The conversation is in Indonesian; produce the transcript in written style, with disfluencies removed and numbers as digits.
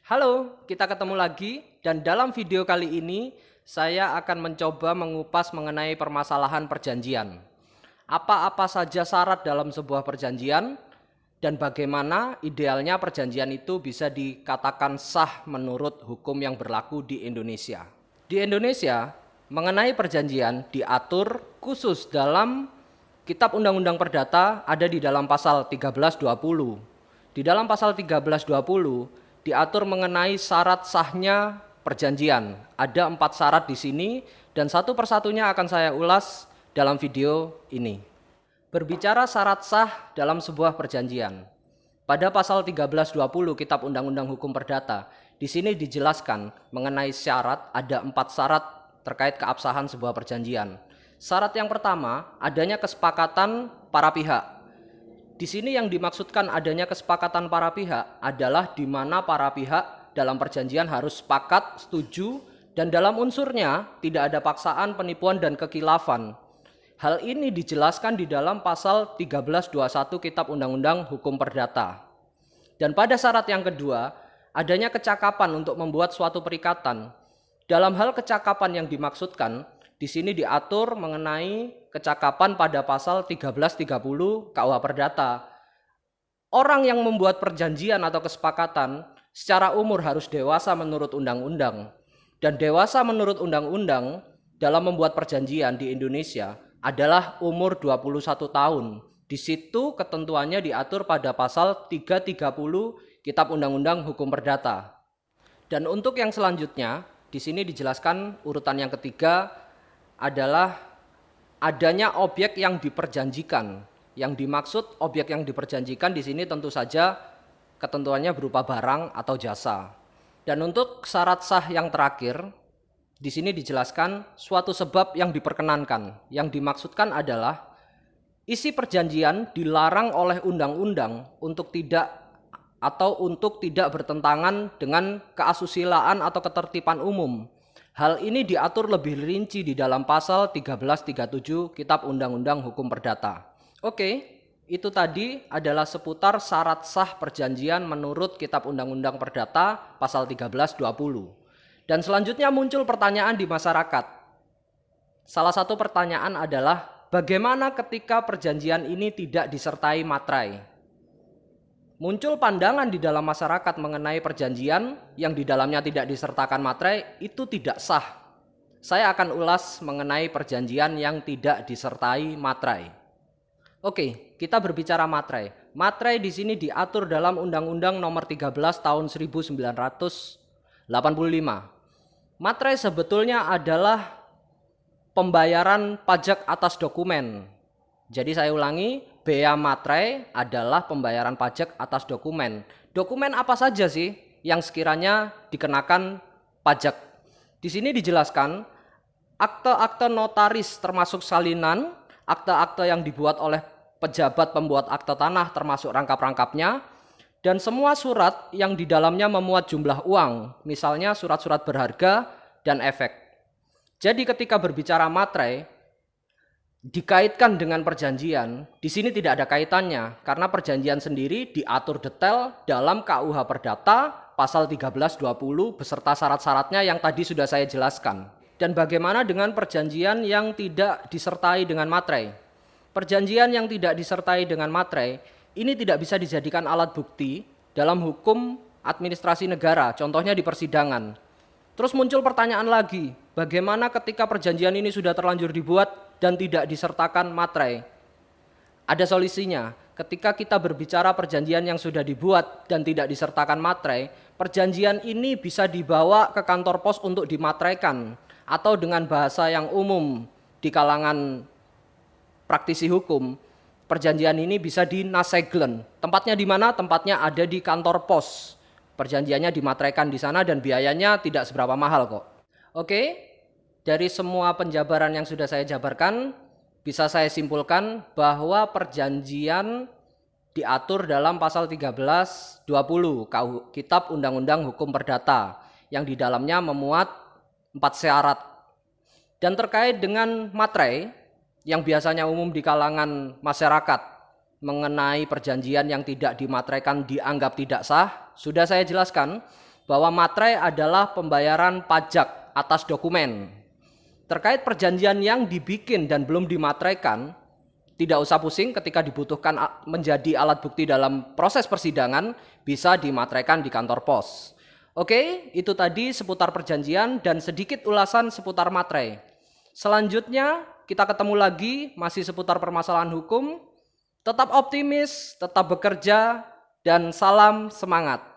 Halo, kita ketemu lagi dan dalam video kali ini saya akan mencoba mengupas mengenai permasalahan perjanjian. Apa-apa saja syarat dalam sebuah perjanjian dan bagaimana idealnya perjanjian itu bisa dikatakan sah menurut hukum yang berlaku di Indonesia. Di Indonesia, mengenai perjanjian diatur khusus dalam Kitab Undang-Undang Perdata ada di dalam pasal 1320. Di dalam pasal 1320 diatur mengenai syarat sahnya perjanjian. Ada 4 syarat di sini dan satu persatunya akan saya ulas dalam video ini. Berbicara syarat sah dalam sebuah perjanjian. Pada pasal 1320 Kitab Undang-Undang Hukum Perdata, di sini dijelaskan mengenai syarat, ada 4 syarat terkait keabsahan sebuah perjanjian. Syarat yang pertama, adanya kesepakatan para pihak. Di sini yang dimaksudkan adanya kesepakatan para pihak adalah di mana para pihak dalam perjanjian harus sepakat, setuju, dan dalam unsurnya tidak ada paksaan, penipuan, dan kekilafan. Hal ini dijelaskan di dalam pasal 1321 Kitab Undang-Undang Hukum Perdata. Dan pada syarat yang kedua, adanya kecakapan untuk membuat suatu perikatan. Dalam hal kecakapan yang dimaksudkan, di sini diatur mengenai kecakapan pada pasal 1330 KUH Perdata. Orang yang membuat perjanjian atau kesepakatan secara umur harus dewasa menurut undang-undang. Dan dewasa menurut undang-undang dalam membuat perjanjian di Indonesia adalah umur 21 tahun. Di situ ketentuannya diatur pada pasal 330 Kitab Undang-Undang Hukum Perdata. Dan untuk yang selanjutnya, di sini dijelaskan urutan yang ketiga adalah adanya objek yang diperjanjikan. Yang dimaksud objek yang diperjanjikan di sini tentu saja ketentuannya berupa barang atau jasa. Dan untuk syarat sah yang terakhir, di sini dijelaskan suatu sebab yang diperkenankan. Yang dimaksudkan adalah isi perjanjian dilarang oleh undang-undang untuk tidak bertentangan dengan keasusilaan atau ketertiban umum. Hal ini diatur lebih rinci di dalam pasal 1337 Kitab Undang-Undang Hukum Perdata. Oke, itu tadi adalah seputar syarat sah perjanjian menurut Kitab Undang-Undang Perdata pasal 1320. Dan selanjutnya muncul pertanyaan di masyarakat. Salah satu pertanyaan adalah bagaimana ketika perjanjian ini tidak disertai materai? Muncul pandangan di dalam masyarakat mengenai perjanjian yang di dalamnya tidak disertakan materai itu tidak sah. Saya akan ulas mengenai perjanjian yang tidak disertai materai. Oke, kita berbicara materai. Materai di sini diatur dalam Undang-Undang Nomor 13 Tahun 1985. Materai sebetulnya adalah pembayaran pajak atas dokumen. Jadi saya ulangi, bea materai adalah pembayaran pajak atas dokumen. Dokumen apa saja sih yang sekiranya dikenakan pajak? Di sini dijelaskan akte-akte notaris termasuk salinan, akte-akte yang dibuat oleh pejabat pembuat akte tanah termasuk rangkap-rangkapnya, dan semua surat yang di dalamnya memuat jumlah uang, misalnya surat-surat berharga dan efek. Jadi ketika berbicara materai, dikaitkan dengan perjanjian, di sini tidak ada kaitannya karena perjanjian sendiri diatur detail dalam KUH Perdata pasal 1320 beserta syarat-syaratnya yang tadi sudah saya jelaskan. Dan bagaimana dengan perjanjian yang tidak disertai dengan materai? Perjanjian yang tidak disertai dengan materai ini tidak bisa dijadikan alat bukti dalam hukum administrasi negara, contohnya di persidangan. Terus muncul pertanyaan lagi, bagaimana ketika perjanjian ini sudah terlanjur dibuat dan tidak disertakan materai? Ada solusinya. Ketika kita berbicara perjanjian yang sudah dibuat dan tidak disertakan materai, perjanjian ini bisa dibawa ke kantor pos untuk dimateraikan, atau dengan bahasa yang umum di kalangan praktisi hukum, perjanjian ini bisa dinaseglen. Tempatnya di mana? Tempatnya ada di kantor pos. Perjanjiannya dimateraikan di sana dan biayanya tidak seberapa mahal kok. Oke, dari semua penjabaran yang sudah saya jabarkan, bisa saya simpulkan bahwa perjanjian diatur dalam pasal 1320 Kitab Undang-Undang Hukum Perdata yang di dalamnya memuat 4 syarat. Dan terkait dengan materai yang biasanya umum di kalangan masyarakat mengenai perjanjian yang tidak dimateraikan dianggap tidak sah, sudah saya jelaskan bahwa materai adalah pembayaran pajak atas dokumen. Terkait perjanjian yang dibikin dan belum dimateraikan, tidak usah pusing ketika dibutuhkan menjadi alat bukti dalam proses persidangan, bisa dimateraikan di kantor pos. Oke, itu tadi seputar perjanjian dan sedikit ulasan seputar materai. Selanjutnya kita ketemu lagi masih seputar permasalahan hukum. Tetap optimis, tetap bekerja, dan salam semangat.